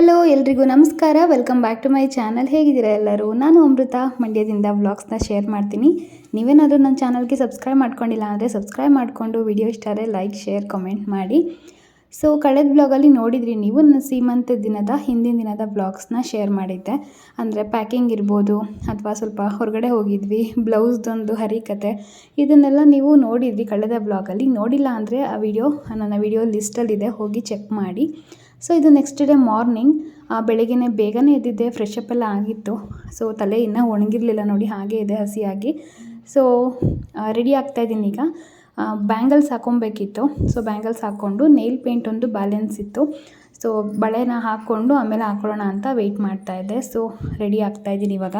Hello ಎಲ್ರಿಗೂ ನಮಸ್ಕಾರ, welcome back to my channel. ಹೇಗಿದ್ದೀರಾ ಎಲ್ಲರೂ? ನಾನು ಅಮೃತ, ಮಂಡ್ಯದಿಂದ ವ್ಲಾಗ್ಸ್ನ ಶೇರ್ ಮಾಡ್ತೀನಿ. ನೀವೇನಾದರೂ ನನ್ನ ಚಾನಲ್ಗೆ ಸಬ್ಸ್ಕ್ರೈಬ್ ಮಾಡ್ಕೊಂಡಿಲ್ಲ ಅಂದರೆ ಸಬ್ಸ್ಕ್ರೈಬ್ ಮಾಡಿಕೊಂಡು ವಿಡಿಯೋ ಇಷ್ಟ ಆದರೆ ಲೈಕ್, ಶೇರ್, ಕಮೆಂಟ್ ಮಾಡಿ. ಸೊ ಕಳೆದ ಬ್ಲಾಗಲ್ಲಿ ನೋಡಿದ್ರಿ ನೀವು, ನನ್ನ ಸೀಮಂತ ದಿನದ ಹಿಂದಿನ ದಿನದ ಬ್ಲಾಗ್ಸ್ನ ಶೇರ್ ಮಾಡಿದ್ದೆ. ಅಂದರೆ ಪ್ಯಾಕಿಂಗ್ ಇರ್ಬೋದು ಅಥವಾ ಸ್ವಲ್ಪ ಹೊರಗಡೆ ಹೋಗಿದ್ವಿ, ಬ್ಲೌಸ್ದೊಂದು ಹರಿಕತೆ, ಇದನ್ನೆಲ್ಲ ನೀವು ನೋಡಿದ್ರಿ ಕಳೆದ ಬ್ಲಾಗಲ್ಲಿ. ನೋಡಿಲ್ಲ ಅಂದರೆ ಆ ವಿಡಿಯೋ ನನ್ನ ವಿಡಿಯೋ ಲಿಸ್ಟಲ್ಲಿದೆ, ಹೋಗಿ ಚೆಕ್ ಮಾಡಿ. ಸೊ ಇದು ನೆಕ್ಸ್ಟ್ ಡೇ ಮಾರ್ನಿಂಗ್, ಬೆಳಗ್ಗೆ ಬೇಗನೆ ಎದ್ದಿದ್ದೆ, ಫ್ರೆಶ್ ಅಪ್ ಎಲ್ಲ ಆಗಿತ್ತು. ಸೊ ತಲೆ ಇನ್ನೂ ಒಣಗಿರಲಿಲ್ಲ ನೋಡಿ, ಹಾಗೇ ಇದೆ ಹಸಿಯಾಗಿ. ಸೊ ರೆಡಿ ಆಗ್ತಾಯಿದ್ದೀನಿ ಈಗ. ಬ್ಯಾಂಗಲ್ಸ್ ಹಾಕ್ಕೊಬೇಕಿತ್ತು. ಸೊ ಬ್ಯಾಂಗಲ್ಸ್ ಹಾಕ್ಕೊಂಡು ನೇಲ್ ಪೇಂಟ್ ಒಂದು ಬ್ಯಾಲೆನ್ಸ್ ಇತ್ತು. ಸೊ ಬಳೆನ ಹಾಕ್ಕೊಂಡು ಆಮೇಲೆ ಹಾಕೊಳ್ಳೋಣ ಅಂತ ವೆಯ್ಟ್ ಮಾಡ್ತಾಯಿದ್ದೆ. ಸೊ ರೆಡಿ ಆಗ್ತಾಯಿದ್ದೀನಿ ಇವಾಗ.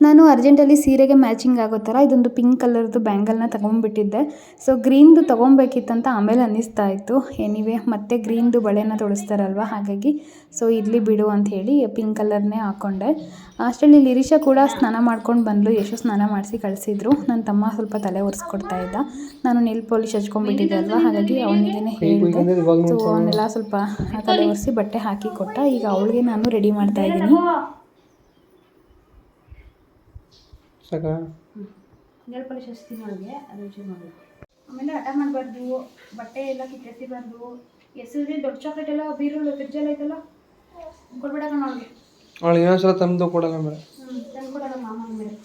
ನಾನು ಅರ್ಜೆಂಟಲ್ಲಿ ಸೀರೆಗೆ ಮ್ಯಾಚಿಂಗ್ ಆಗೋ ಥರ ಇದೊಂದು ಪಿಂಕ್ ಕಲರ್ದು ಬ್ಯಾಂಗಲ್ನ ತೊಗೊಂಡ್ಬಿಟ್ಟಿದ್ದೆ. ಸೊ ಗ್ರೀನ್ದು ತೊಗೊಬೇಕಿತ್ತಂತ ಆಮೇಲೆ ಅನ್ನಿಸ್ತಾ ಇತ್ತು. ಎನಿವೆ ಮತ್ತೆ ಗ್ರೀನ್ದು ಬಳೆನ ತೊಡಿಸ್ತಾರಲ್ವ, ಹಾಗಾಗಿ ಸೊ ಇರಲಿ ಬಿಡು ಅಂತ ಹೇಳಿ ಪಿಂಕ್ ಕಲರ್ನೇ ಹಾಕ್ಕೊಂಡೆ. ಅಷ್ಟರಲ್ಲಿ ಲಿರಿಷಾ ಕೂಡ ಸ್ನಾನ ಮಾಡ್ಕೊಂಡು ಬಂದಳು. ಯಶು ಸ್ನಾನ ಮಾಡಿಸಿ ಕಳಿಸಿದ್ರು. ನನ್ನ ತಮ್ಮ ಸ್ವಲ್ಪ ತಲೆ ಒರೆಸ್ಕೊಡ್ತಾ ಇದ್ದ. ನಾನು ನೆಲ್ ಪಾಲಿಶ್ ಹಚ್ಕೊಂಡ್ಬಿಟ್ಟಿದ್ದೆ ಅಲ್ವ, ಹಾಗಾಗಿ ಅವನಿಗೇ ಹೇಳಿದೆ. ಸೊ ಅವನ್ನೆಲ್ಲ ಸ್ವಲ್ಪ ತಲೆ ಒರೆಸಿ ಬಟ್ಟೆ ಹಾಕಿ ಕೊಟ್ಟ. ಈಗ ಅವಳಿಗೆ ನಾನು ರೆಡಿ ಮಾಡ್ತಾ ಇದ್ದೀನಿ. ನೆಲ್ ಪಾಲಿಶ್ ಹಚ್ತೀನಿ ಅವಳಿಗೆ, ಅದು ಯೂಸ್ ಮಾಡಬೇಕು. ಆಮೇಲೆ ಹಠ ಮಾಡಬಾರ್ದು, ಬಟ್ಟೆ ಎಲ್ಲ ಕಿತ್ತೆಸಿಬಾರ್ದು. ಎಸೆದ್ರೆ ದೊಡ್ಡ ಚಾಕ್ಲೇಟ್ ಎಲ್ಲ ಬೀರಲ್ಲ, ಫ್ರಿಜ್ಜೆಲ್ಲ ಐತಲ್ಲ, ಕೊಡ್ಬೇಡ ಕಣ ಅವಳಿಗೆ. ಅವಳಿಗೆ ಇನ್ನೊಂದ್ಸಲ ತಂದು ಕೊಡಲ್ಲ ಮೇಡಮ್. ತಂದು ಕೊಡಲ್ಲ ಮಾಮ ಮೇಲೆ.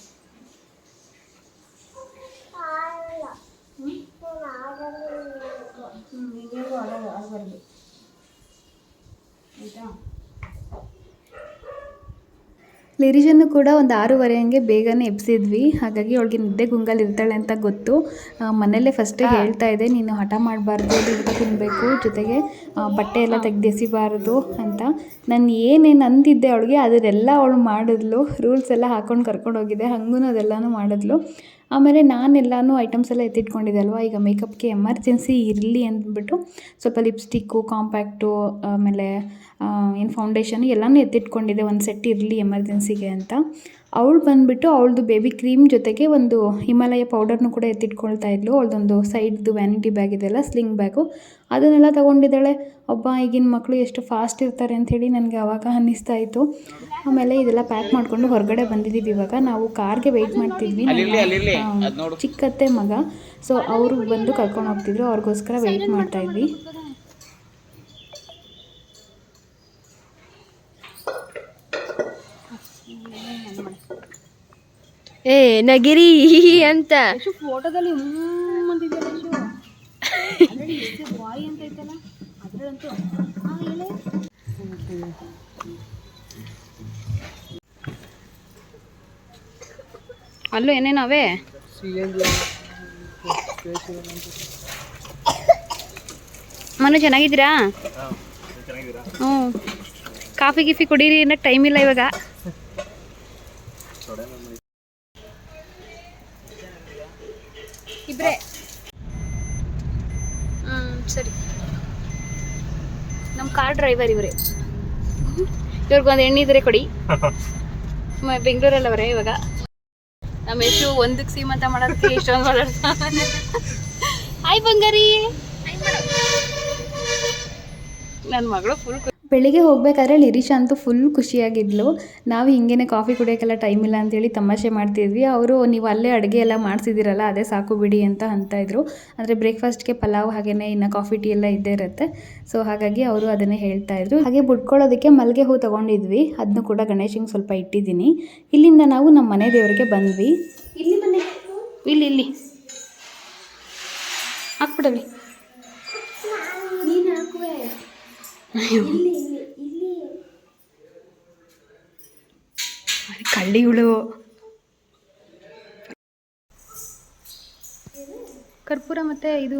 ಹಿಂಗೇಗೂ ಆಗಬಾರ್ದು ಆಯಿತಾ. ಲಿರಿಷನ್ನು ಕೂಡ ಒಂದು 6:30 ಹಂಗೆ ಬೇಗನೆ ಎಬ್ಸಿದ್ವಿ. ಹಾಗಾಗಿ ಅವಳಿಗೆ ನಿದ್ದೆ ಗುಂಗಲ್ಲಿ ಇರ್ತಾಳೆ ಅಂತ ಗೊತ್ತು. ಮನೆಯಲ್ಲೇ ಫಸ್ಟೇ ಹೇಳ್ತಾ ಇದೆ, ನೀನು ಹಠ ಮಾಡಬಾರ್ದು, ದುಡ್ಡು ತಿನ್ನಬೇಕು, ಜೊತೆಗೆ ಬಟ್ಟೆ ಎಲ್ಲ ತೆಗೆದೆಸಿಬಾರ್ದು ಅಂತ. ನಾನು ಏನೇನು ಅಂದಿದ್ದೆ ಅವಳಿಗೆ ಅದನ್ನೆಲ್ಲ ಅವಳು ಮಾಡಿದ್ಲು. ರೂಲ್ಸ್ ಎಲ್ಲ ಹಾಕ್ಕೊಂಡು ಕರ್ಕೊಂಡು ಹೋಗಿದ್ದೆ, ಹಂಗೂ ಅದೆಲ್ಲನೂ ಮಾಡಿದ್ಲು. ಆಮೇಲೆ ನಾನೆಲ್ಲನೂ ಐಟಮ್ಸ್ ಎಲ್ಲ ಎತ್ತಿಟ್ಕೊಂಡಿದ್ದೆ ಅಲ್ವಾ. ಈಗ ಮೇಕಪ್ಗೆ ಎಮರ್ಜೆನ್ಸಿ ಇರಲಿ ಅಂದ್ಬಿಟ್ಟು ಸ್ವಲ್ಪ ಲಿಪ್ಸ್ಟಿಕ್ಕು, ಕಾಂಪ್ಯಾಕ್ಟು, ಆಮೇಲೆ ಏನು ಫೌಂಡೇಶನ್ ಎಲ್ಲನೂ ಎತ್ತಿಟ್ಕೊಂಡಿದ್ದೆ, ಒಂದು ಸೆಟ್ ಇರಲಿ ಎಮರ್ಜೆನ್ಸಿಗೆ ಅಂತ. ಅವಳು ಬಂದುಬಿಟ್ಟು ಅವಳದು ಬೇಬಿ ಕ್ರೀಮ್ ಜೊತೆಗೆ ಒಂದು ಹಿಮಾಲಯ ಪೌಡರ್ನು ಕೂಡ ಎತ್ತಿಟ್ಕೊಳ್ತಾ ಇದ್ಲು. ಅವಳದೊಂದು ಸೈಡ್ದು ವ್ಯಾನಿಟಿ ಬ್ಯಾಗ್ ಇದೆಯಲ್ಲ, ಸ್ಲಿಂಗ್ ಬ್ಯಾಗು, ಅದನ್ನೆಲ್ಲ ತೊಗೊಂಡಿದ್ದಾಳೆ. ಒಬ್ಬ ಈಗಿನ ಮಕ್ಕಳು ಎಷ್ಟು ಫಾಸ್ಟ್ ಇರ್ತಾರೆ ಅಂಥೇಳಿ ನನಗೆ ಆವಾಗ ಅನ್ನಿಸ್ತಾ ಇತ್ತು. ಆಮೇಲೆ ಇದೆಲ್ಲ ಪ್ಯಾಕ್ ಮಾಡಿಕೊಂಡು ಹೊರಗಡೆ ಬಂದಿದ್ದೀವಿ. ಇವಾಗ ನಾವು ಕಾರ್ಗೆ ವೆಯ್ಟ್ ಮಾಡ್ತಿದ್ವಿ. ಚಿಕ್ಕತ್ತೆ ಮಗ, ಸೊ ಅವರು ಬಂದು ಕರ್ಕೊಂಡು ಹೋಗ್ತಿದ್ರು, ಅವ್ರಿಗೋಸ್ಕರ ವೆಯ್ಟ್ ಮಾಡ್ತಾಯಿದ್ವಿ. ಏ ನಗಿರಿ ಅಂತ ಫೋಟೋದಲ್ಲಿ ಬಾಯಿ ಅಂತ ಐತಲ್ಲ, ಅದರಂತೂ ಅಲ್ಲೂ ಏನೇನವೇ. ಮನು ಚೆನ್ನಾಗಿದ್ದೀರಾ? ಹ್ಞೂ, ಕಾಫಿ ಗಿಫಿ ಕುಡೀರಿ, ಇನ್ನೂ ಟೈಮ್ ಇಲ್ಲ ಇವಾಗ. ಇಬ್ಬರೇ? ಸರಿ. ನಮ್ಮ ಕಾರ್ ಡ್ರೈವರ್ ಇವರೇ. ಇವ್ರಿಗೊಂದು ಎಣ್ಣಿದ್ರೆ ಕೊಡಿ. ಬೆಂಗಳೂರಲ್ಲವರೇ ಇವಾಗ. ನಮ್ಮ ಯಶು ಒಂದಕ್ಕೆ ಸೀಮಂತ ಮಾಡೋದಕ್ಕೆ ಇಷ್ಟೊಂದು ಮಾತಾಡ್ತಾನೆ. ಹಾಯ್ ಬಂಗಾರಿ. ನನ್ನ ಮಗಳು ಫುಲ್ ಬೆಳಿಗ್ಗೆ ಹೋಗಬೇಕಾದ್ರೆ ಲಿರಿಷಾ ಅಂತೂ ಫುಲ್ ಖುಷಿಯಾಗಿದ್ಲು. ನಾವು ಹಿಂಗೇನೆ ಕಾಫಿ ಕುಡಿಯೋಕ್ಕೆಲ್ಲ ಟೈಮ್ ಇಲ್ಲ ಅಂತೇಳಿ ತಮಾಷೆ ಮಾಡ್ತಿದ್ವಿ. ಅವರು ನೀವು ಅಲ್ಲೇ ಅಡುಗೆ ಎಲ್ಲ ಮಾಡಿಸಿದ್ದೀರಲ್ಲ, ಅದೇ ಸಾಕು ಬಿಡಿ ಅಂತ ಇದ್ರು. ಅಂದರೆ ಬ್ರೇಕ್ಫಾಸ್ಟ್ಗೆ ಪಲಾವ್ ಹಾಗೆಯೇ ಇನ್ನು ಕಾಫಿ ಟೀ ಎಲ್ಲ ಇದ್ದೇ ಇರುತ್ತೆ. ಸೊ ಹಾಗಾಗಿ ಅವರು ಅದನ್ನೇ ಹೇಳ್ತಾಯಿದ್ರು. ಹಾಗೆ ಬಿಡ್ಕೊಳ್ಳೋದಕ್ಕೆ ಮಲ್ಲಿಗೆ ಹೂ ತೊಗೊಂಡಿದ್ವಿ, ಅದನ್ನು ಕೂಡ ಗಣೇಶಂಗೆ ಸ್ವಲ್ಪ ಇಟ್ಟಿದ್ದೀನಿ. ಇಲ್ಲಿಂದ ನಾವು ನಮ್ಮ ಮನೆ ದೇವರಿಗೆ ಬಂದ್ವಿ. ಇಲ್ಲಿ ಮನೆ ಇಲ್ಲಿ ಹಾಕ್ಬಿಡಲಿ. ನೀನು ಹಾಕುವೆ ಕಳ್ಳಿಗಳು. ಕರ್ಪೂರ ಮತ್ತು ಇದು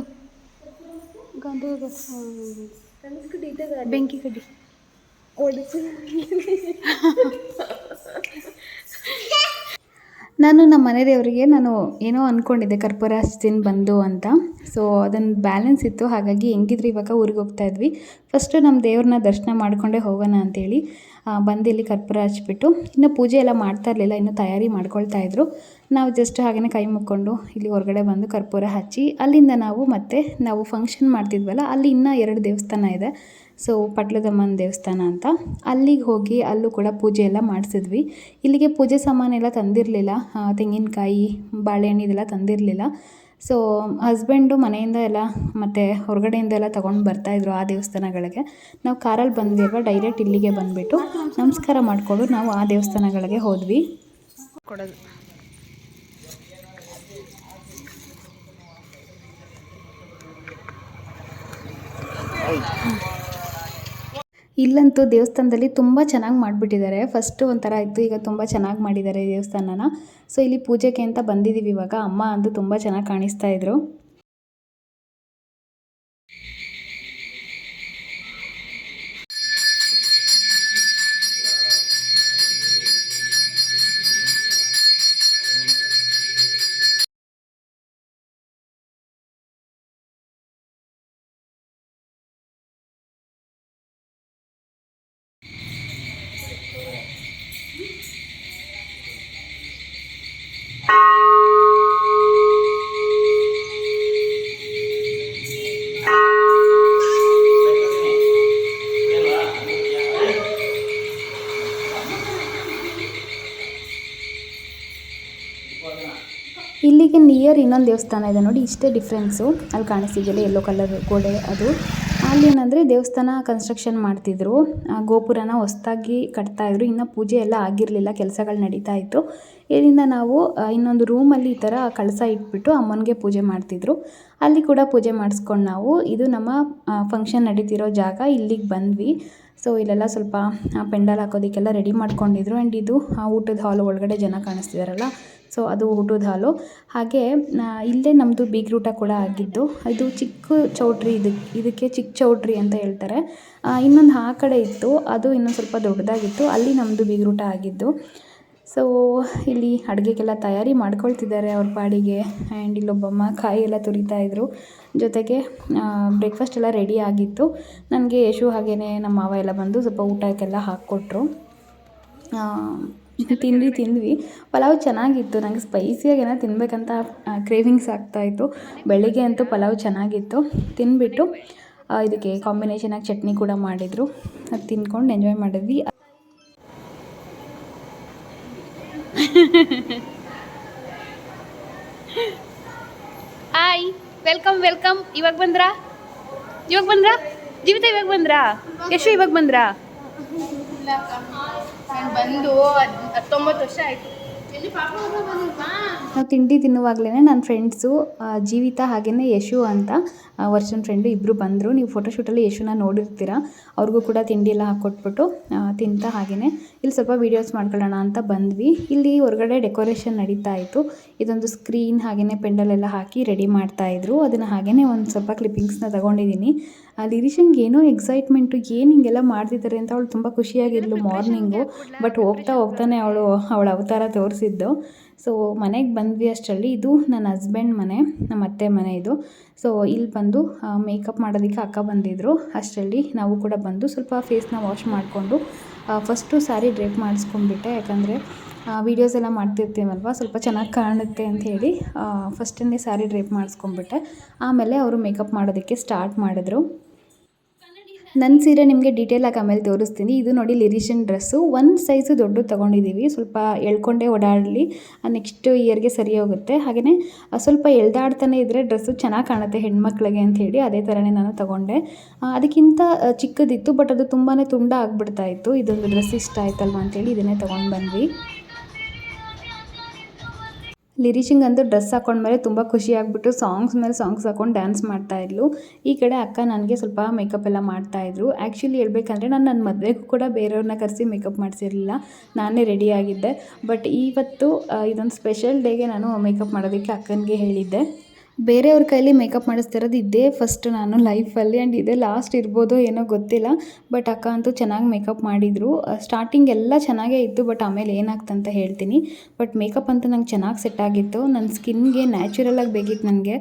ಬೆಂಕಿ ಕಡ್ಡಿ ನಾನು ನಮ್ಮ ಮನೆ ದೇವರಿಗೆ ಏನೋ ಅಂದ್ಕೊಂಡಿದ್ದೆ, ಕರ್ಪೂರ ಹಚ್ತೀನಿ ಬಂದು ಅಂತ. ಸೊ ಅದನ್ನು ಬ್ಯಾಲೆನ್ಸ್ ಇತ್ತು, ಹಾಗಾಗಿ ಹೆಂಗಿದ್ರು ಇವಾಗ ಊರಿಗೆ ಹೋಗ್ತಾ ಇದ್ವಿ. ಫಸ್ಟು ನಮ್ಮ ದೇವ್ರನ್ನ ದರ್ಶನ ಮಾಡಿಕೊಂಡೇ ಹೋಗೋಣ ಅಂಥೇಳಿ. ಬಂದು ಇಲ್ಲಿ ಕರ್ಪೂರ ಹಚ್ಬಿಟ್ಟು ಇನ್ನು ಪೂಜೆ ಎಲ್ಲ ಮಾಡ್ತಾ ಇರಲಿಲ್ಲ, ಇನ್ನೂ ತಯಾರಿ ಮಾಡ್ಕೊಳ್ತಾಯಿದ್ರು. ನಾವು ಜಸ್ಟ್ ಹಾಗೆಯೇ ಕೈ ಮುಕ್ಕೊಂಡು ಇಲ್ಲಿ ಹೊರಗಡೆ ಬಂದು ಕರ್ಪೂರ ಹಚ್ಚಿ ಅಲ್ಲಿಂದ ನಾವು ಫಂಕ್ಷನ್ ಮಾಡ್ತಿದ್ವಲ್ಲ, ಅಲ್ಲಿ ಇನ್ನೂ 2 ದೇವಸ್ಥಾನ ಇದೆ. ಸೊ ಪಟ್ಲದಮ್ಮನ ದೇವಸ್ಥಾನ ಅಂತ, ಅಲ್ಲಿಗೆ ಹೋಗಿ ಅಲ್ಲೂ ಕೂಡ ಪೂಜೆ ಎಲ್ಲ ಮಾಡಿಸಿದ್ವಿ. ಇಲ್ಲಿಗೆ ಪೂಜೆ ಸಾಮಾನೆಲ್ಲ ತಂದಿರಲಿಲ್ಲ, ತೆಂಗಿನಕಾಯಿ, ಬಾಳೆಹಣ್ಣು ಇದೆಲ್ಲ ತಂದಿರಲಿಲ್ಲ. ಸೊ ಹಸ್ಬೆಂಡು ಮನೆಯಿಂದ ಎಲ್ಲ ಮತ್ತು ಹೊರಗಡೆಯಿಂದ ಎಲ್ಲ ತೊಗೊಂಡು ಬರ್ತಾಯಿದ್ರು ಆ ದೇವಸ್ಥಾನಗಳಿಗೆ. ನಾವು ಕಾರಲ್ಲಿ ಬಂದಿರುವ ಡೈರೆಕ್ಟ್ ಇಲ್ಲಿಗೆ ಬಂದುಬಿಟ್ಟು ನಮಸ್ಕಾರ ಮಾಡಿಕೊಂಡು ನಾವು ಆ ದೇವಸ್ಥಾನಗಳಿಗೆ ಹೋದ್ವಿ. ಕೊಡೋದು ಇಲ್ಲಂತೂ ದೇವಸ್ಥಾನದಲ್ಲಿ ತುಂಬ ಚೆನ್ನಾಗಿ ಮಾಡಿಬಿಟ್ಟಿದ್ದಾರೆ. ಫಸ್ಟು ಒಂಥರ ಇತ್ತು, ಈಗ ತುಂಬ ಚೆನ್ನಾಗಿ ಮಾಡಿದ್ದಾರೆ ಈ ದೇವಸ್ಥಾನನ. ಸೊ ಇಲ್ಲಿ ಪೂಜೆಗೆ ಅಂತ ಬಂದಿದ್ದೀವಿ ಇವಾಗ. ಅಮ್ಮ ಅಂತೂ ತುಂಬ ಚೆನ್ನಾಗಿ ಕಾಣಿಸ್ತಾ ಇದ್ರು. ಇಲ್ಲಿಗೆ ನಿಯರ್ ಇನ್ನೊಂದು ದೇವಸ್ಥಾನ ಇದೆ ನೋಡಿ, ಇಷ್ಟೇ ಡಿಫ್ರೆನ್ಸು. ಅಲ್ಲಿ ಕಾಣಿಸ್ತಿದೆಯಲ್ಲ ಯೆಲ್ಲೋ ಕಲರ್ ಗೋಡೆ, ಅದು ಅಲ್ಲಿ ಏನಂದರೆ ದೇವಸ್ಥಾನ ಕನ್ಸ್ಟ್ರಕ್ಷನ್ ಮಾಡ್ತಿದ್ರು, ಗೋಪುರನ ಹೊಸದಾಗಿ ಕಟ್ತಾಯಿದ್ರು. ಇನ್ನು ಪೂಜೆ ಎಲ್ಲ ಆಗಿರಲಿಲ್ಲ, ಕೆಲಸಗಳು ನಡೀತಾ ಇತ್ತು. ಇಲ್ಲಿಂದ ನಾವು ಇನ್ನೊಂದು ರೂಮಲ್ಲಿ ಈ ಥರ ಕಳಸ ಇಟ್ಬಿಟ್ಟು ಅಮ್ಮನಿಗೆ ಪೂಜೆ ಮಾಡ್ತಿದ್ರು. ಅಲ್ಲಿ ಕೂಡ ಪೂಜೆ ಮಾಡಿಸ್ಕೊಂಡು ನಾವು ಇದು ನಮ್ಮ ಫಂಕ್ಷನ್ ನಡೀತಿರೋ ಜಾಗ, ಇಲ್ಲಿಗೆ ಬಂದ್ವಿ. ಸೊ ಇಲ್ಲೆಲ್ಲ ಸ್ವಲ್ಪ ಪೆಂಡಲ್ ಹಾಕೋದಕ್ಕೆಲ್ಲ ರೆಡಿ ಮಾಡ್ಕೊಂಡಿದ್ರು. ಆ್ಯಂಡ್ ಇದು ಊಟದ ಹಾಲು, ಒಳಗಡೆ ಜನ ಕಾಣಿಸ್ತಿದಾರಲ್ಲ, ಸೊ ಅದು ಊಟದ ಹಾಲು. ಹಾಗೆ ಇಲ್ಲೇ ನಮ್ಮದು ಬೀಗ್ರೂಟ ಕೂಡ ಆಗಿದ್ದು. ಇದು ಚಿಕ್ಕ ಚೌಟ್ರಿ, ಇದಕ್ಕೆ ಚಿಕ್ಕ ಚೌಟ್ರಿ ಅಂತ ಹೇಳ್ತಾರೆ. ಇನ್ನೊಂದು ಆ ಕಡೆ ಇತ್ತು, ಅದು ಇನ್ನೊಂದು ಸ್ವಲ್ಪ ದೊಡ್ಡದಾಗಿತ್ತು, ಅಲ್ಲಿ ನಮ್ಮದು ಬೀಗ್ರೂಟ ಆಗಿದ್ದು. ಸೊ ಇಲ್ಲಿ ಅಡುಗೆಗೆಲ್ಲ ತಯಾರಿ ಮಾಡ್ಕೊಳ್ತಿದ್ದಾರೆ ಅವ್ರ ಪಾಡಿಗೆ. ಆ್ಯಂಡ್ ಇಲ್ಲೊಬ್ಬಮ್ಮ ಕಾಯಿ ಎಲ್ಲ ತುರಿತಾಯಿದ್ರು. ಜೊತೆಗೆ ಬ್ರೇಕ್ಫಾಸ್ಟ್ ಎಲ್ಲ ರೆಡಿ ಆಗಿತ್ತು. ನನಗೆ ಯಶು ಹಾಗೆಯೇ ನಮ್ಮ ಮಾವ ಎಲ್ಲ ಬಂದು ಸ್ವಲ್ಪ ಊಟಕ್ಕೆಲ್ಲ ಹಾಕ್ಕೊಟ್ರು. ತಿಂದ್ವಿ. ಪಲಾವ್ ಚೆನ್ನಾಗಿತ್ತು. ನನಗೆ ಸ್ಪೈಸಿಯಾಗಿ ಏನೋ ತಿನ್ನಬೇಕಂತ ಕ್ರೇವಿಂಗ್ಸ್ ಆಗ್ತಾಯಿತ್ತು. ಬೆಳಿಗ್ಗೆ ಅಂತೂ ಪಲಾವ್ ಚೆನ್ನಾಗಿತ್ತು. ತಿಂದ್ಬಿಟ್ಟು ಇದಕ್ಕೆ ಕಾಂಬಿನೇಷನಾಗಿ ಚಟ್ನಿ ಕೂಡ ಮಾಡಿದರು. ಅದು ತಿಂದ್ಕೊಂಡು ಎಂಜಾಯ್ ಮಾಡಿದ್ವಿ. Hi, welcome. ಇವಾಗ ಬಂದ್ರಾ ಜೀವಿತ? ಇವಾಗ ಬಂದ್ರಾ? ಯಶು ಇವಾಗ ಬಂದ್ರಾ? ಬಂದು 19 ವರ್ಷ ಆಯಿತು. ನಾವು ತಿಂಡಿ ತಿನ್ನುವಾಗಲೇ ನನ್ನ ಫ್ರೆಂಡ್ಸು ಜೀವಿತ ಹಾಗೆಯೇ ಯಶು ಅಂತ ವರ್ಷನ್ ಫ್ರೆಂಡು ಇಬ್ಬರು ಬಂದರು. ನೀವು ಫೋಟೋಶೂಟಲ್ಲಿ ಯಶುನ ನೋಡಿರ್ತೀರ. ಅವ್ರಿಗೂ ಕೂಡ ತಿಂಡಿ ಎಲ್ಲ ಹಾಕ್ಕೊಟ್ಬಿಟ್ಟು ತಿಂತ ಹಾಗೆಯೇ ಇಲ್ಲಿ ಸ್ವಲ್ಪ ವೀಡಿಯೋಸ್ ಮಾಡ್ಕೊಳ್ಳೋಣ ಅಂತ ಬಂದ್ವಿ. ಇಲ್ಲಿ ಹೊರಗಡೆ ಡೆಕೋರೇಷನ್ ನಡೀತಾ ಇತ್ತು. ಇದೊಂದು ಸ್ಕ್ರೀನ್ ಹಾಗೆಯೇ ಪೆಂಡಲ್ ಎಲ್ಲ ಹಾಕಿ ರೆಡಿ ಮಾಡ್ತಾಯಿದ್ರು. ಅದನ್ನು ಹಾಗೆಯೇ ಒಂದು ಸ್ವಲ್ಪ ಕ್ಲಿಪ್ಪಿಂಗ್ಸ್ನ ತಗೊಂಡಿದ್ದೀನಿ. ಲಿರಿಷನ್ಗೆ ಏನೋ ಎಕ್ಸೈಟ್ಮೆಂಟು, ಏನು ಹಿಂಗೆಲ್ಲ ಮಾಡ್ತಿದ್ದಾರೆ ಅಂತ ಅವಳು ತುಂಬ ಖುಷಿಯಾಗಿದ್ಲು ಮಾರ್ನಿಂಗು. ಬಟ್ ಹೋಗ್ತಾನೆ ಅವಳ ಅವತಾರ ತೋರಿಸಿದ್ದು. ಸೊ ಮನೆಗೆ ಬಂದ್ವಿ ಅಷ್ಟರಲ್ಲಿ. ಇದು ನನ್ನ ಹಸ್ಬೆಂಡ್ ಮನೆ, ನಮ್ಮ ಅತ್ತೆ ಮನೆ ಇದು. ಸೊ ಇಲ್ಲಿ ಬಂದು ಮೇಕಪ್ ಮಾಡೋದಕ್ಕೆ ಅಕ್ಕ ಬಂದಿದ್ದರು. ಅಷ್ಟರಲ್ಲಿ ನಾವು ಕೂಡ ಬಂದು ಸ್ವಲ್ಪ ಫೇಸ್ನ ವಾಶ್ ಮಾಡಿಕೊಂಡು ಫಸ್ಟು ಸ್ಯಾರಿ ಡ್ರೇಪ್ ಮಾಡಿಸ್ಕೊಂಡ್ಬಿಟ್ಟೆ. ಯಾಕಂದರೆ ವೀಡಿಯೋಸ್ ಎಲ್ಲ ಮಾಡ್ತಿರ್ತೀವಲ್ವ, ಸ್ವಲ್ಪ ಚೆನ್ನಾಗಿ ಕಾಣುತ್ತೆ ಅಂತ ಹೇಳಿ ಫಸ್ಟನ್ನೇ ಸ್ಯಾರಿ ಡ್ರೇಪ್ ಮಾಡಿಸ್ಕೊಂಡ್ಬಿಟ್ಟೆ. ಆಮೇಲೆ ಅವರು ಮೇಕಪ್ ಮಾಡೋದಕ್ಕೆ ಸ್ಟಾರ್ಟ್ ಮಾಡಿದ್ರು. ನನ್ನ ಸೀರೆ ನಿಮಗೆ ಡೀಟೇಲಾಗಿ ಆಮೇಲೆ ತೋರಿಸ್ತೀನಿ. ಇದು ನೋಡಿ ಲಿರಿಷನ್ ಡ್ರೆಸ್ಸು, ಒಂದು ಸೈಜು ದೊಡ್ಡದು ತೊಗೊಂಡಿದ್ದೀವಿ, ಸ್ವಲ್ಪ ಎಳ್ಕೊಂಡೇ ಓಡಾಡಲಿ, ನೆಕ್ಸ್ಟ್ ಇಯರ್ಗೆ ಸರಿ ಹೋಗುತ್ತೆ. ಹಾಗೆಯೇ ಸ್ವಲ್ಪ ಎಳ್ದಾಡ್ತಾನೆ ಇದ್ದರೆ ಡ್ರೆಸ್ಸು ಚೆನ್ನಾಗಿ ಕಾಣುತ್ತೆ ಹೆಣ್ಮಕ್ಳಿಗೆ ಅಂಥೇಳಿ ಅದೇ ಥರನೇ ನಾನು ತೊಗೊಂಡೆ. ಅದಕ್ಕಿಂತ ಚಿಕ್ಕದಿತ್ತು, ಬಟ್ ಅದು ತುಂಬಾ ತುಂಡ ಆಗಿಬಿಡ್ತಾಯಿತ್ತು. ಇದೊಂದು ಡ್ರೆಸ್ ಇಷ್ಟ ಆಯ್ತಲ್ವ ಅಂಥೇಳಿ ಇದನ್ನೇ ತೊಗೊಂಡು ಬಂದ್ವಿ. ಲಿರಿಷಿಂಗ್ ಅಂತೂ ಡ್ರೆಸ್ ಹಾಕೊಂಡ್ಮೇಲೆ ತುಂಬ ಖುಷಿ ಆಗಿಬಿಟ್ಟು ಸಾಂಗ್ಸ್ ಮೇಲೆ ಸಾಂಗ್ಸ್ ಹಾಕೊಂಡು ಡ್ಯಾನ್ಸ್ ಮಾಡ್ತಾಯಿದ್ಲು. ಈ ಕಡೆ ಅಕ್ಕ ನನಗೆ ಸ್ವಲ್ಪ ಮೇಕಪ್ ಎಲ್ಲ ಮಾಡ್ತಾಯಿದ್ರು. ಆ್ಯಕ್ಚುಲಿ ಹೇಳ್ಬೇಕಂದ್ರೆ ನಾನು ನನ್ನ ಮದುವೆಗೂ ಕೂಡ ಬೇರೆಯವ್ರನ್ನ ಕರೆಸಿ ಮೇಕಪ್ ಮಾಡಿಸಿರಲಿಲ್ಲ, ನಾನೇ ರೆಡಿಯಾಗಿದ್ದೆ. ಬಟ್ ಇವತ್ತು ಇದೊಂದು ಸ್ಪೆಷಲ್ ಡೇಗೆ ನಾನು ಮೇಕಪ್ ಮಾಡೋದಕ್ಕೆ ಅಕ್ಕನಿಗೆ ಹೇಳಿದ್ದೆ. ಬೇರೆಯವ್ರ ಕೈಲಿ ಮೇಕಪ್ ಮಾಡಿಸ್ತಿರೋದು ಇದೇ ಫಸ್ಟ್ ನಾನು ಲೈಫಲ್ಲಿ. ಆ್ಯಂಡ್ ಇದೇ ಲಾಸ್ಟ್ ಇರ್ಬೋದು ಏನೋ ಗೊತ್ತಿಲ್ಲ. ಬಟ್ ಅಕ್ಕ ಅಂತೂ ಚೆನ್ನಾಗಿ ಮೇಕಪ್ ಮಾಡಿದರು. ಸ್ಟಾರ್ಟಿಂಗ್ ಎಲ್ಲ ಚೆನ್ನಾಗೇ ಇತ್ತು, ಬಟ್ ಆಮೇಲೆ ಏನಾಗ್ತಂತ ಹೇಳ್ತೀನಿ. ಬಟ್ ಮೇಕಪ್ ಅಂತೂ ನಂಗೆ ಚೆನ್ನಾಗಿ ಸೆಟ್ ಆಗಿತ್ತು. ನನ್ನ ಸ್ಕಿನ್ಗೆ ನ್ಯಾಚುರಲಾಗಿ ಬೇಕಿತ್ತು ನನಗೆ.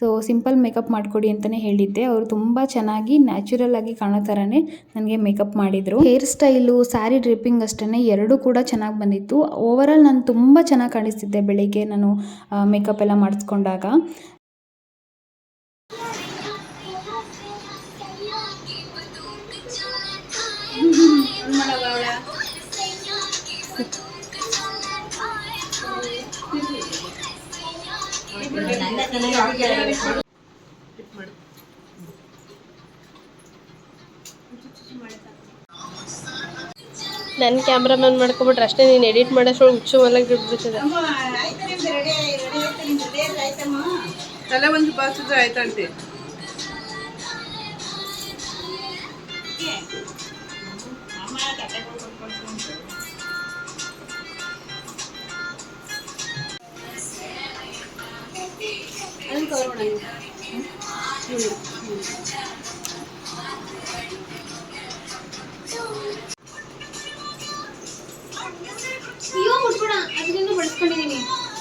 ಸೊ ಸಿಂಪಲ್ ಮೇಕಪ್ ಮಾಡಿಕೊಡಿ ಅಂತಲೇ ಹೇಳಿದ್ದೆ. ಅವರು ತುಂಬ ಚೆನ್ನಾಗಿ ನ್ಯಾಚುರಲ್ ಆಗಿ ಕಾಣೋ ಥರನೇ ನನಗೆ ಮೇಕಪ್ ಮಾಡಿದರು. ಹೇರ್ ಸ್ಟೈಲು, ಸ್ಯಾರಿ ಡ್ರಿಪ್ಪಿಂಗ್ ಅಷ್ಟೇ ಎರಡೂ ಕೂಡ ಚೆನ್ನಾಗಿ ಬಂದಿತ್ತು. ಓವರಾಲ್ ನಾನು ತುಂಬ ಚೆನ್ನಾಗಿ ಕಾಣಿಸ್ತಿದ್ದೆ ಬೆಳಿಗ್ಗೆ ನಾನು ಮೇಕಪ್ ಎಲ್ಲ ಮಾಡಿಸ್ಕೊಂಡಾಗ. ನನ್ನ ಕ್ಯಾಮ್ರಾಮನ್ ಮಾಡ್ಕೊಬಿಟ್ರೆ ಅಷ್ಟೇ, ನೀನು ಎಡಿಟ್ ಮಾಡೋಷ್ಟ್ರೊಳಗೆ ಹುಚ್ಚು ಮಲಗಿ ಬಿಡ್ತದೆ. ತಲೆ ಒಂದು ಬಾಚಿದ್ರೆ ಆಯ್ತಂತೆ.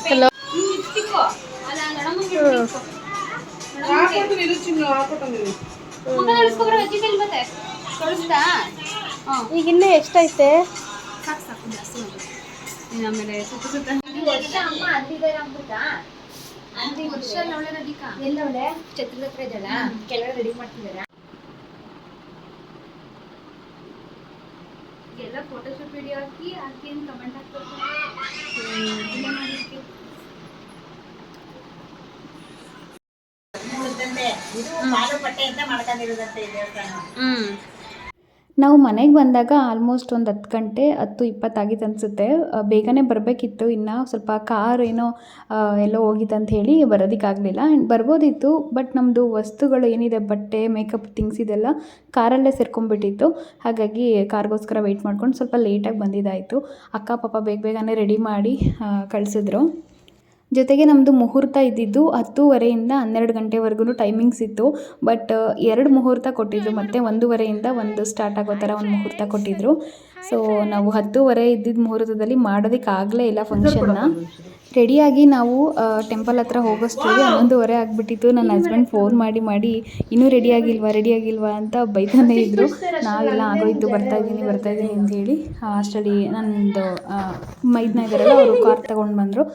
ಹಲೋ, ಈಗ ಇನ್ನೂ ಎಷ್ಟೈತೆ? ಎಲ್ಲ ಫೋಟೋಶೂಟ್ ವಿಡಿಯೋ ಹಾಕಿ ಏನು ಕಮೆಂಟ್ ಹಾಕ್ತಾರೆ. ನಾವು ಮನೆಗೆ ಬಂದಾಗ ಆಲ್ಮೋಸ್ಟ್ ಒಂದು 10 ಗಂಟೆ 10:20 ಆಗಿತ್ತು ಅನಿಸುತ್ತೆ. ಬೇಗನೆ ಬರಬೇಕಿತ್ತು, ಇನ್ನು ಸ್ವಲ್ಪ ಕಾರ್ ಏನೋ ಎಲ್ಲೋ ಹೋಗಿತ್ತು ಅಂತ ಹೇಳಿ ಬರೋದಕ್ಕಾಗಲಿಲ್ಲ. ಆ್ಯಂಡ್ ಬರ್ಬೋದಿತ್ತು, ಬಟ್ ನಮ್ಮದು ವಸ್ತುಗಳು ಏನಿದೆ ಬಟ್ಟೆ, ಮೇಕಪ್ ಥಿಂಗ್ಸ್ ಇದೆಲ್ಲ ಕಾರಲ್ಲೇ ಸೇರ್ಕೊಂಡ್ಬಿಟ್ಟಿತ್ತು. ಹಾಗಾಗಿ ಕಾರ್ಗೋಸ್ಕರ ವೆಯ್ಟ್ ಮಾಡ್ಕೊಂಡು ಸ್ವಲ್ಪ ಲೇಟಾಗಿ ಬಂದಿದ್ದಾಯಿತು. ಅಕ್ಕ ಪಾಪ ಬೇಗನೆ ರೆಡಿ ಮಾಡಿ ಕಳಿಸಿದ್ರು. ಜೊತೆಗೆ ನಮ್ಮದು ಮುಹೂರ್ತ ಇದ್ದಿದ್ದು 10:30ಯಿಂದ 12 ಗಂಟೆವರೆಗೂ ಟೈಮಿಂಗ್ಸ್ ಇತ್ತು. ಬಟ್ 2 ಮುಹೂರ್ತ ಕೊಟ್ಟಿದ್ರು, ಮತ್ತು 1:30ಯಿಂದ 1 ಸ್ಟಾರ್ಟ್ ಆಗೋ ಥರ ಒಂದು ಮುಹೂರ್ತ ಕೊಟ್ಟಿದ್ದರು. ಸೊ ನಾವು 10:30 ಇದ್ದಿದ್ದ ಮುಹೂರ್ತದಲ್ಲಿ ಮಾಡೋದಕ್ಕಾಗಲೇ ಇಲ್ಲ ಫಂಕ್ಷನ್ನ. ರೆಡಿಯಾಗಿ ನಾವು ಟೆಂಪಲ್ ಹತ್ರ ಹೋಗೋಷ್ಟರಲ್ಲಿ 11:30 ಆಗಿಬಿಟ್ಟಿತ್ತು. ನನ್ನ ಹಸ್ಬೆಂಡ್ ಫೋನ್ ಮಾಡಿ ಇನ್ನೂ ರೆಡಿಯಾಗಿಲ್ವಾ ಅಂತ ಬೈತಾನೇ ಇದ್ದರು. ನಾವೆಲ್ಲ ಆಗೋಯ್ತು, ಬರ್ತಾಯಿದ್ದೀನಿ ಅಂತೇಳಿ. ಅಷ್ಟರಲ್ಲಿ ನನ್ನದು ಮೈದ್ನ ಇದ್ದಾರಲ್ಲ, ಅವರು ಕಾರ್ ತೊಗೊಂಡು ಬಂದರು.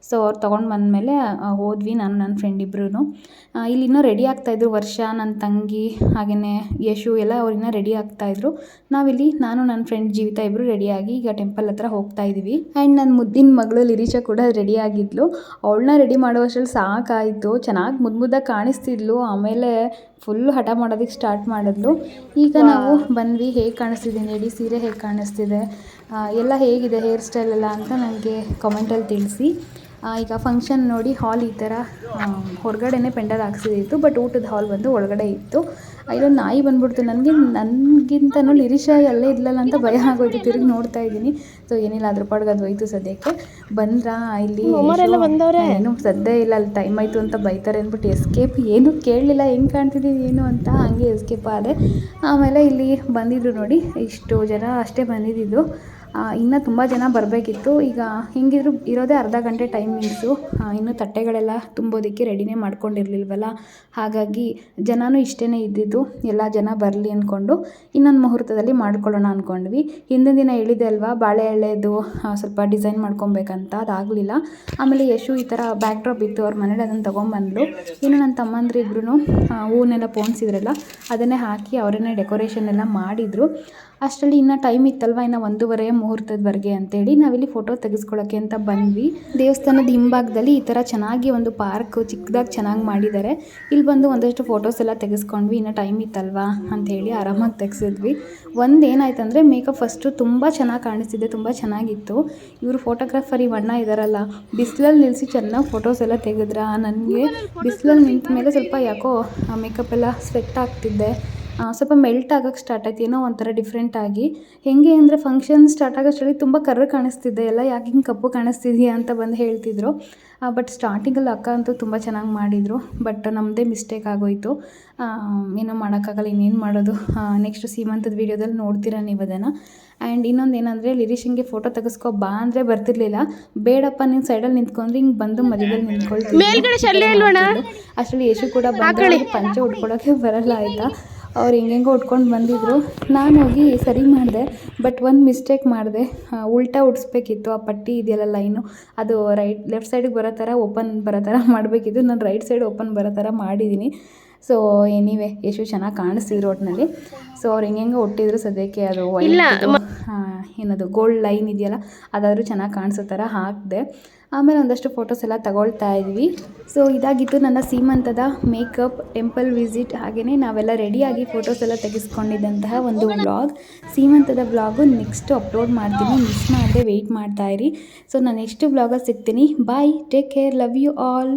ಸೊ ಅವ್ರು ತೊಗೊಂಡು ಬಂದಮೇಲೆ ಹೋದ್ವಿ, ನಾನು ನನ್ನ ಫ್ರೆಂಡ್ ಇಬ್ಬರೂ. ಇಲ್ಲಿ ಇನ್ನೂ ರೆಡಿ ಆಗ್ತಾಯಿದ್ರು. ವರ್ಷ, ನನ್ನ ತಂಗಿ, ಹಾಗೆಯೇ ಯಶು ಎಲ್ಲ ಅವ್ರು ಇನ್ನೂ ರೆಡಿ ಆಗ್ತಾಯಿದ್ರು. ನಾವಿಲ್ಲಿ ನಾನು ನನ್ನ ಫ್ರೆಂಡ್ ಜೀವಿತಾ ಇಬ್ಬರು ರೆಡಿಯಾಗಿ ಈಗ ಟೆಂಪಲ್ ಹತ್ರ ಹೋಗ್ತಾ ಇದ್ದೀವಿ. ಆ್ಯಂಡ್ ನನ್ನ ಮುದ್ದಿನ ಮಗಳು ಲಿರಿಷಾ ಕೂಡ ರೆಡಿ ಆಗಿದ್ಲು. ಅವಳನ್ನ ರೆಡಿ ಮಾಡುವಷ್ಟರಲ್ಲಿ ಸಾಕಾಯಿತು. ಚೆನ್ನಾಗಿ ಮುದ್ದಾಗಿ ಕಾಣಿಸ್ತಿದ್ಲು. ಆಮೇಲೆ ಫುಲ್ಲು ಹಠ ಮಾಡೋದಕ್ಕೆ ಸ್ಟಾರ್ಟ್ ಮಾಡಿದ್ಲು. ಈಗ ನಾವು ಬಂದ್ವಿ. ಹೇಗೆ ಕಾಣಿಸ್ತಿದ್ದೀನಿ ಹೇಳಿ, ಸೀರೆ ಹೇಗೆ ಕಾಣಿಸ್ತಿದೆ, ಎಲ್ಲ ಹೇಗಿದೆ ಹೇರ್ ಸ್ಟೈಲ್ ಎಲ್ಲ ಅಂತ ನನಗೆ ಕಮೆಂಟಲ್ಲಿ ತಿಳಿಸಿ. ಈಗ ಫಂಕ್ಷನ್ ನೋಡಿ, ಹಾಲ್ ಈ ಥರ ಹೊರಗಡೆನೇ ಪೆಂಡಲ್ ಹಾಕ್ಸಿದಿತ್ತು, ಬಟ್ ಊಟದ ಹಾಲ್ ಬಂದು ಒಳಗಡೆ ಇತ್ತು. ಇಲ್ಲೊಂದು ನಾಯಿ ಬಂದ್ಬಿಡ್ತು. ನನಗಿಂತನೂ ಲಿರಿಷಾ ಅಲ್ಲೇ ಇದ್ಲಲ್ಲ ಅಂತ ಭಯ ಆಗೋಯ್ತು. ತಿರುಗಿ ನೋಡ್ತಾ ಇದ್ದೀನಿ. ಸೊ ಏನಿಲ್ಲ, ಅದ್ರ ಪಾಡ್ಗೆ ಅದು ಹೋಯ್ತು. ಸದ್ಯಕ್ಕೆ ಬಂದ್ರಾ ಇಲ್ಲಿ ಏನು ಸದ್ಯ ಇಲ್ಲ, ಅಲ್ಲಿ ಟೈಮ್ ಆಯಿತು ಅಂತ ಬೈತಾರೆ ಅಂದ್ಬಿಟ್ಟು ಎಸ್ಕೇಪ್, ಏನು ಕೇಳಲಿಲ್ಲ ಹೆಂಗೆ ಕಾಣ್ತಿದ್ದೀವಿ ಏನು ಅಂತ, ಹಾಗೆ ಎಸ್ಕೇಪ್ ಆದೆ. ಆಮೇಲೆ ಇಲ್ಲಿ ಬಂದಿದ್ರು ನೋಡಿ, ಇಷ್ಟು ಜನ ಅಷ್ಟೇ ಬಂದಿದ್ದು. ಇನ್ನೂ ತುಂಬ ಜನ ಬರಬೇಕಿತ್ತು. ಈಗ ಹಿಂಗಿದ್ರು ಇರೋದೇ ಅರ್ಧ ಗಂಟೆ ಟೈಮಿಂಗ್ಸು. ಇನ್ನೂ ತಟ್ಟೆಗಳೆಲ್ಲ ತುಂಬೋದಕ್ಕೆ ರೆಡಿನೇ ಮಾಡ್ಕೊಂಡಿರಲಿಲ್ವಲ್ಲ, ಹಾಗಾಗಿ ಜನನೂ ಇಷ್ಟೇ ಇದ್ದಿದ್ದು. ಎಲ್ಲ ಜನ ಬರಲಿ ಅಂದ್ಕೊಂಡು ಇನ್ನೊಂದು ಮುಹೂರ್ತದಲ್ಲಿ ಮಾಡ್ಕೊಳ್ಳೋಣ ಅಂದ್ಕೊಂಡ್ವಿ. ಹಿಂದಿನ ದಿನ ಹೇಳಿದೆ ಅಲ್ವಾ, ಬಾಳೆ ಎಳೆದು ಸ್ವಲ್ಪ ಡಿಸೈನ್ ಮಾಡ್ಕೊಬೇಕಂತ, ಅದಾಗಲಿಲ್ಲ. ಆಮೇಲೆ ಯಶು ಈ ಥರ ಬ್ಯಾಕ್ ಡ್ರಾಪ್ ಇತ್ತು, ಅವ್ರ ಮನೇಲಿ ಅದನ್ನು ತೊಗೊಂಬಂದ್ಲು. ಇನ್ನು ನನ್ನ ತಮ್ಮಂದ್ರು ಇಬ್ಬರೂ ಹೂವನ್ನೆಲ್ಲ ಪೋಣಿಸಿದ್ರಲ್ಲ, ಅದನ್ನೇ ಹಾಕಿ ಅವರನ್ನೇ ಡೆಕೋರೇಷನ್ ಎಲ್ಲ ಮಾಡಿದರು. ಅಷ್ಟರಲ್ಲಿ ಇನ್ನೂ ಟೈಮ್ ಇತ್ತಲ್ವ, ಇನ್ನು 1:30 ಮುಹೂರ್ತದವರೆಗೆ ಅಂತೇಳಿ ನಾವಿಲ್ಲಿ ಫೋಟೋ ತೆಗೆಸ್ಕೊಳ್ಳೋಕ್ಕೆ ಅಂತ ಬಂದ್ವಿ. ದೇವಸ್ಥಾನದ ಹಿಂಭಾಗದಲ್ಲಿ ಈ ಥರ ಚೆನ್ನಾಗಿ ಒಂದು ಪಾರ್ಕ್ ಚಿಕ್ಕದಾಗಿ ಚೆನ್ನಾಗಿ ಮಾಡಿದ್ದಾರೆ. ಇಲ್ಲಿ ಬಂದು ಒಂದಷ್ಟು ಫೋಟೋಸ್ ಎಲ್ಲ ತೆಗೆಸ್ಕೊಂಡ್ವಿ. ಇನ್ನೂ ಟೈಮ್ ಇತ್ತಲ್ವಾ ಅಂಥೇಳಿ ಆರಾಮಾಗಿ ತೆಗೆಸಿದ್ವಿ. ಏನಾಯ್ತು ಅಂದರೆ, ಮೇಕಪ್ ಫಸ್ಟು ತುಂಬ ಚೆನ್ನಾಗಿ ಕಾಣಿಸ್ತಿದೆ, ತುಂಬ ಚೆನ್ನಾಗಿತ್ತು. ಇವರು ಫೋಟೋಗ್ರಾಫರ್ ಇವಣ್ಣ ಇದ್ದಾರಲ್ಲ, ಬಿಸಿಲಲ್ಲಿ ನಿಲ್ಲಿಸಿ ಚೆನ್ನಾಗಿ ಫೋಟೋಸ್ ಎಲ್ಲ ತೆಗೆದ್ರ. ನನಗೆ ಬಿಸಿಲಲ್ಲಿ ನಿಂತ ಮೇಲೆ ಸ್ವಲ್ಪ ಯಾಕೋ ಮೇಕಪ್ ಎಲ್ಲ ಸ್ವೆಟ್ ಆಗ್ತಿದ್ದೆ. ಸ್ವಲ್ಪ ಮೆಲ್ಟ್ ಆಗೋಕ್ಕೆ ಸ್ಟಾರ್ಟ್ ಆಯ್ತು, ಏನೋ ಒಂಥರ ಡಿಫ್ರೆಂಟಾಗಿ. ಹೇಗೆ ಅಂದರೆ ಫಂಕ್ಷನ್ ಸ್ಟಾರ್ಟ್ ಆಗೋಷ್ಟರಲ್ಲಿ ತುಂಬ ಕರ್ರ ಕಾಣಿಸ್ತಿದ್ದೆ, ಎಲ್ಲ ಯಾಕೆ ಹಿಂಗೆ ಕಪ್ಪು ಕಾಣಿಸ್ತಿದೆಯಾ ಅಂತ ಬಂದು ಹೇಳ್ತಿದ್ರು. ಬಟ್ ಸ್ಟಾರ್ಟಿಂಗಲ್ಲಿ ಅಕ್ಕ ಅಂತೂ ತುಂಬ ಚೆನ್ನಾಗಿ ಮಾಡಿದರು. ಬಟ್ ನಮ್ಮದೇ ಮಿಸ್ಟೇಕ್ ಆಗೋಯಿತು, ಏನೋ ಮಾಡೋಕ್ಕಾಗಲ್ಲ, ಇನ್ನೇನು ಮಾಡೋದು. ನೆಕ್ಸ್ಟ್ ಸೀಮಂತದ ವೀಡಿಯೋದಲ್ಲಿ ನೋಡ್ತೀರಾ ನೀವು ಅದನ್ನು. ಆ್ಯಂಡ್ ಇನ್ನೊಂದು ಏನಂದರೆ ಲಿರೀಶನ್ಗೆ ಫೋಟೋ ತೆಗೆಸ್ಕೊ ಬಾ ಅಂದರೆ ಬರ್ತಿರ್ಲಿಲ್ಲ. ಬೇಡಪ್ಪ ನೀನು ಸೈಡಲ್ಲಿ ನಿಂತ್ಕೊಂಡ್ರೆ ಹಿಂಗೆ ಬಂದು ಮಧ್ಯದಲ್ಲಿ ನಿಂತ್ಕೊಳ್ತೀನಿ. ಅಷ್ಟರಲ್ಲಿ ಯಶು ಕೂಡ ಬಂದು ಪಂಚೆ ಉಟ್ಕೊಳ್ಳೋಕ್ಕೆ ಬರಲ್ಲ ಆಯಿತಾ. ಅವ್ರು ಹೆಂಗೆಂಗೋ ಉಟ್ಕೊಂಡು ಬಂದಿದ್ದರು. ನಾನು ಹೋಗಿ ಸರಿ ಮಾಡಿದೆ, ಬಟ್ ಒಂದು ಮಿಸ್ಟೇಕ್ ಮಾಡಿದೆ. ಉಲ್ಟಾ ಉಡ್ಸ್ಬೇಕಿತ್ತು, ಆ ಪಟ್ಟಿ ಇದೆಯಲ್ಲ ಲೈನು, ಅದು ಲೆಫ್ಟ್ ಸೈಡಿಗೆ ಬರೋ ಥರ ಓಪನ್ ಬರೋ ಥರ ಮಾಡಬೇಕಿತ್ತು. ನಾನು ರೈಟ್ ಸೈಡ್ ಓಪನ್ ಬರೋ ಥರ ಮಾಡಿದ್ದೀನಿ. ಸೊ ಎನಿವೆ ಯಶು ಚೆನ್ನಾಗಿ ಕಾಣಿಸ್ತಿದ್ರು ಒಟ್ಟಿನಲ್ಲಿ. ಸೊ ಅವ್ರು ಹೆಂಗೆಂಗೋ ಒಟ್ಟಿದ್ರು, ಸದ್ಯಕ್ಕೆ ಅದು ಏನದು ಗೋಲ್ಡ್ ಲೈನ್ ಇದೆಯಲ್ಲ ಅದಾದರೂ ಚೆನ್ನಾಗಿ ಕಾಣಿಸೋ ಥರ ಹಾಕಿದೆ. ಆಮೇಲೆ ಒಂದಷ್ಟು ಫೋಟೋಸ್ ಎಲ್ಲ ತಗೊಳ್ತಾ ಇದ್ವಿ. ಸೊ ಇದಾಗಿತ್ತು ನನ್ನ ಸೀಮಂತದ ಮೇಕಪ್, ಟೆಂಪಲ್ ವಿಸಿಟ್, ಹಾಗೆಯೇ ನಾವೆಲ್ಲ ರೆಡಿಯಾಗಿ ಫೋಟೋಸ್ ಎಲ್ಲ ತೆಗೆಸ್ಕೊಂಡಿದ್ದಂತಹ ಒಂದು ವ್ಲಾಗ್. ಸೀಮಂತದ ವ್ಲಾಗು ನೆಕ್ಸ್ಟ್ ಅಪ್ಲೋಡ್ ಮಾಡ್ತೀನಿ, ಮಿಸ್ ಮಾಡದೆ ವೆಯ್ಟ್ ಮಾಡ್ತಾಯಿರಿ. ಸೊ ನಾನು ನೆಕ್ಸ್ಟ್ ವ್ಲಾಗಲ್ಲಿ ಸಿಗ್ತೀನಿ. Bye, take care, love you all.